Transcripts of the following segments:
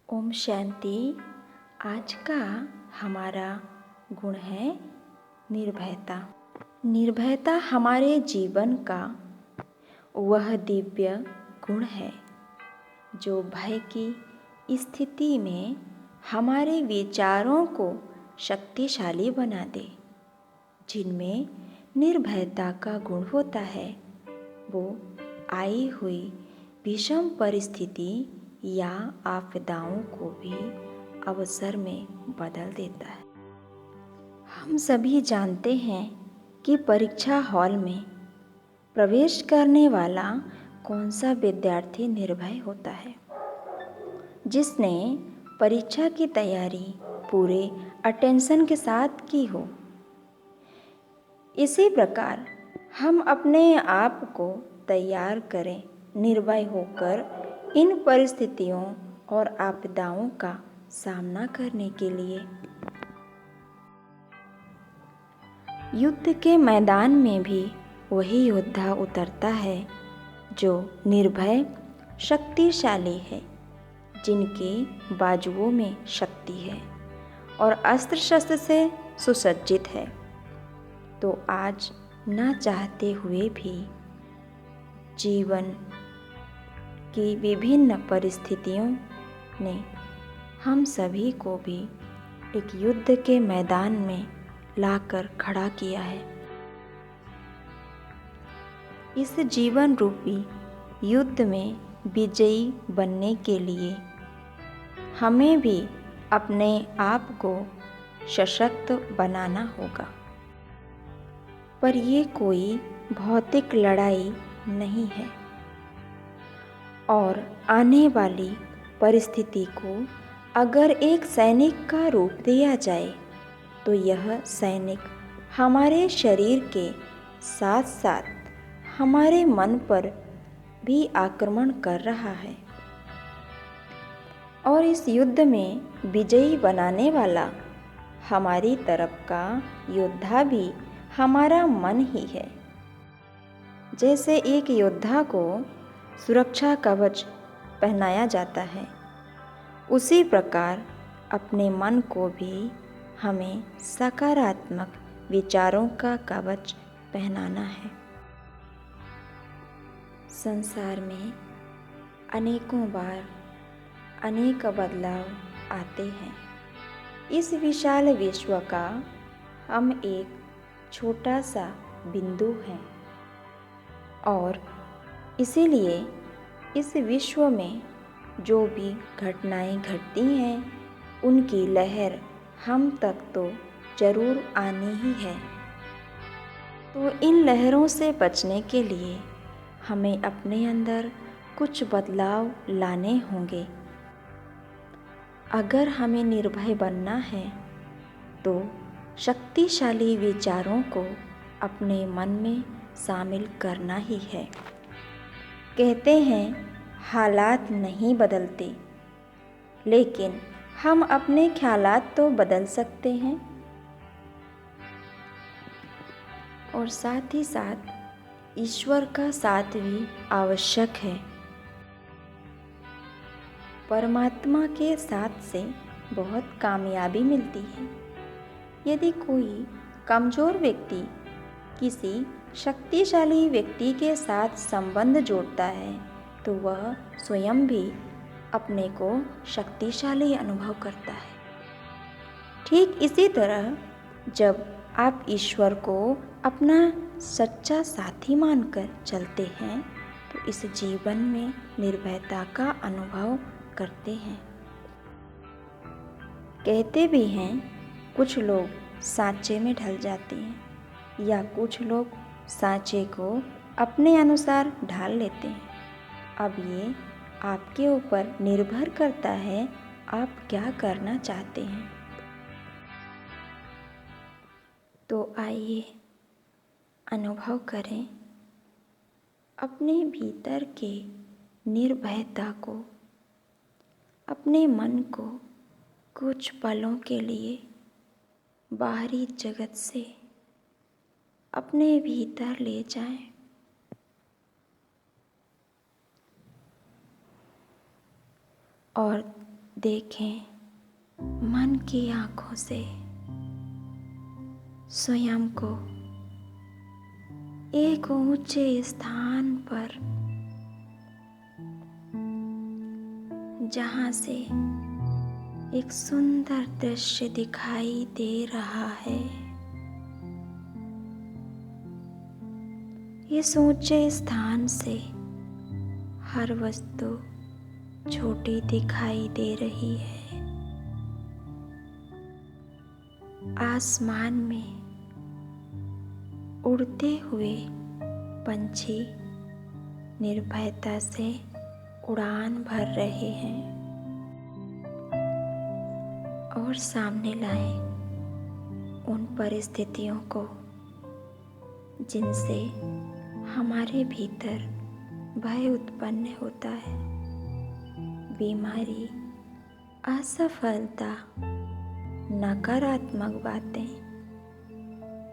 ओम शांति। आज का हमारा गुण है निर्भयता। निर्भयता हमारे जीवन का वह दिव्य गुण है जो भय की स्थिति में हमारे विचारों को शक्तिशाली बना दे। जिनमें निर्भयता का गुण होता है वो आई हुई विषम परिस्थिति या आपदाओं को भी अवसर में बदल देता है। हम सभी जानते हैं कि परीक्षा हॉल में प्रवेश करने वाला कौन सा विद्यार्थी निर्भय होता है, जिसने परीक्षा की तैयारी पूरे अटेंशन के साथ की हो। इसी प्रकार हम अपने आप को तैयार करें निर्भय होकर इन परिस्थितियों और आपदाओं का सामना करने के लिए। युद्ध के मैदान में भी वही योद्धा उतरता है जो निर्भय शक्तिशाली है, जिनके बाजुओं में शक्ति है और अस्त्र शस्त्र से सुसज्जित है। तो आज ना चाहते हुए भी जीवन की विभिन्न परिस्थितियों ने हम सभी को भी एक युद्ध के मैदान में लाकर खड़ा किया है। इस जीवन रूपी युद्ध में विजयी बनने के लिए हमें भी अपने आप को सशक्त बनाना होगा। पर ये कोई भौतिक लड़ाई नहीं है और आने वाली परिस्थिति को अगर एक सैनिक का रूप दिया जाए तो यह सैनिक हमारे शरीर के साथ साथ हमारे मन पर भी आक्रमण कर रहा है। और इस युद्ध में विजयी बनाने वाला हमारी तरफ का योद्धा भी हमारा मन ही है। जैसे एक योद्धा को सुरक्षा कवच पहनाया जाता है, उसी प्रकार अपने मन को भी हमें सकारात्मक विचारों का कवच पहनाना है। संसार में अनेकों बार अनेक बदलाव आते हैं। इस विशाल विश्व का हम एक छोटा सा बिंदु हैं और इसीलिए इस विश्व में जो भी घटनाएं घटती हैं उनकी लहर हम तक तो जरूर आनी ही है। तो इन लहरों से बचने के लिए हमें अपने अंदर कुछ बदलाव लाने होंगे। अगर हमें निर्भय बनना है तो शक्तिशाली विचारों को अपने मन में शामिल करना ही है। कहते हैं हालात नहीं बदलते, लेकिन हम अपने ख्यालात तो बदल सकते हैं। और साथ ही साथ ईश्वर का साथ भी आवश्यक है। परमात्मा के साथ से बहुत कामयाबी मिलती है। यदि कोई कमज़ोर व्यक्ति किसी शक्तिशाली व्यक्ति के साथ संबंध जोड़ता है तो वह स्वयं भी अपने को शक्तिशाली अनुभव करता है। ठीक इसी तरह जब आप ईश्वर को अपना सच्चा साथी मानकर चलते हैं तो इस जीवन में निर्भयता का अनुभव करते हैं। कहते भी हैं कुछ लोग सांचे में ढल जाते हैं या कुछ लोग सांचे को अपने अनुसार ढाल लेते हैं। अब ये आपके ऊपर निर्भर करता है आप क्या करना चाहते हैं। तो आइए अनुभव करें अपने भीतर के निर्भयता को, अपने मन को कुछ पलों के लिए बाहरी जगत से अपने भीतर ले जाएं। और देखें मन की आंखों से स्वयं को एक ऊंचे स्थान पर, जहां से एक सुंदर दृश्य दिखाई दे रहा है। इस ऊंचे स्थान से हर वस्तु छोटी दिखाई दे रही है। आसमान में उड़ते हुए पंछी निर्भयता से उड़ान भर रहे हैं और सामने लाए उन परिस्थितियों को जिनसे हमारे भीतर भय उत्पन्न होता है। बीमारी, असफलता, नकारात्मक बातें,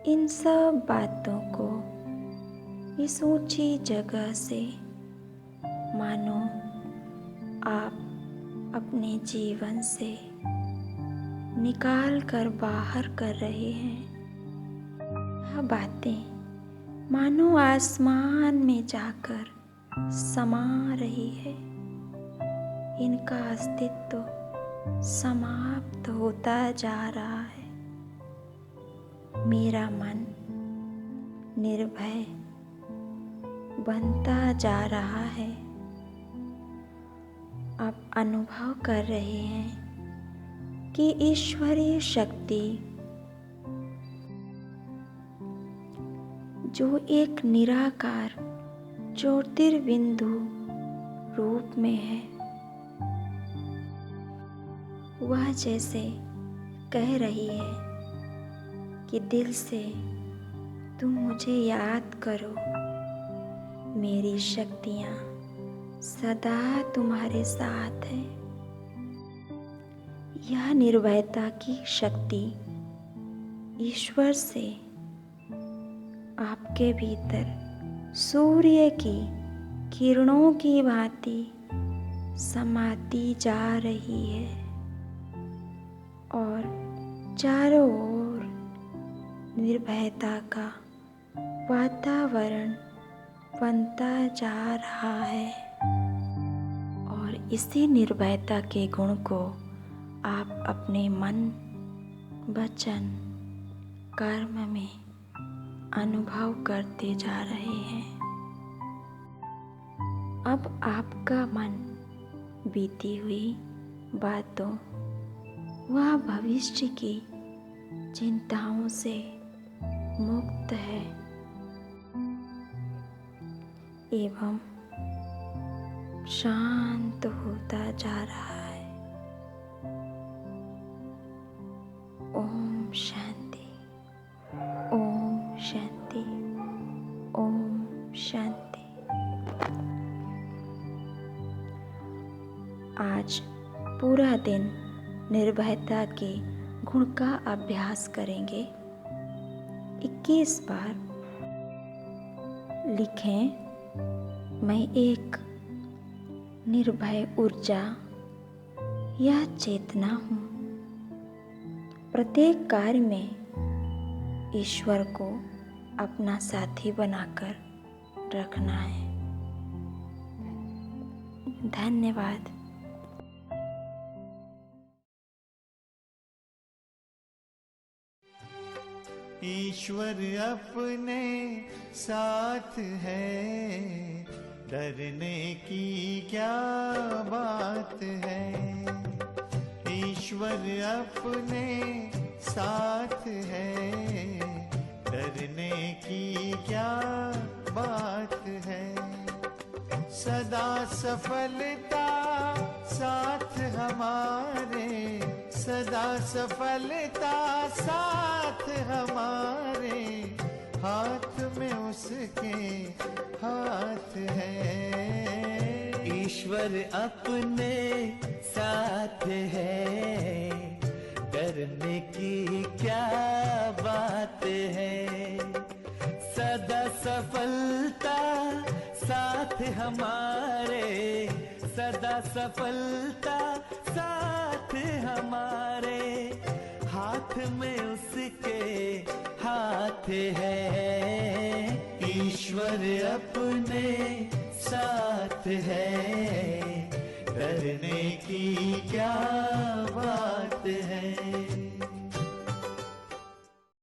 इन सब बातों को इस ऊंची जगह से मानो आप अपने जीवन से निकाल कर बाहर कर रहे हैं। यह बातें मानो आसमान में जाकर समा रही है। इनका अस्तित्व समाप्त होता जा रहा है। मेरा मन निर्भय बनता जा रहा है। आप अनुभव कर रहे हैं कि ईश्वरीय शक्ति जो एक निराकार ज्योतिर्बिंदु रूप में है, वह जैसे कह रही है कि दिल से तुम मुझे याद करो, मेरी शक्तियाँ सदा तुम्हारे साथ है। यह निर्भयता की शक्ति ईश्वर से आपके भीतर सूर्य की किरणों की भांति समाती जा रही है और चारों ओर निर्भयता का वातावरण बनता जा रहा है। और इसी निर्भयता के गुण को आप अपने मन, वचन, कर्म में अनुभव करते जा रहे हैं। अब आपका मन बीती हुई बातों व भविष्य की चिंताओं से मुक्त है एवं शांत होता जा रहा है। ओम शांति, ओम शांति, ओम शांति। आज पूरा दिन निर्भयता के गुण का अभ्यास करेंगे। 21 बार लिखें, मैं एक निर्भय ऊर्जा या चेतना हूँ। प्रत्येक कार्य में ईश्वर को अपना साथी बनाकर रखना है। धन्यवाद। ईश्वर अपने साथ है, डरने की क्या बात है। ईश्वर अपने साथ है, डरने की क्या बात है। सदा सफलता साथ हमारे, सदा सफलता साथ हमारे, हाथ में उसके हाथ है। ईश्वर अपने साथ है, डरने की क्या बात है। सदा सफलता साथ हमारे, सदा सफलता साथ हमारे, हाथ में उसके हाथ है। ईश्वर अपने साथ है, डरने की क्या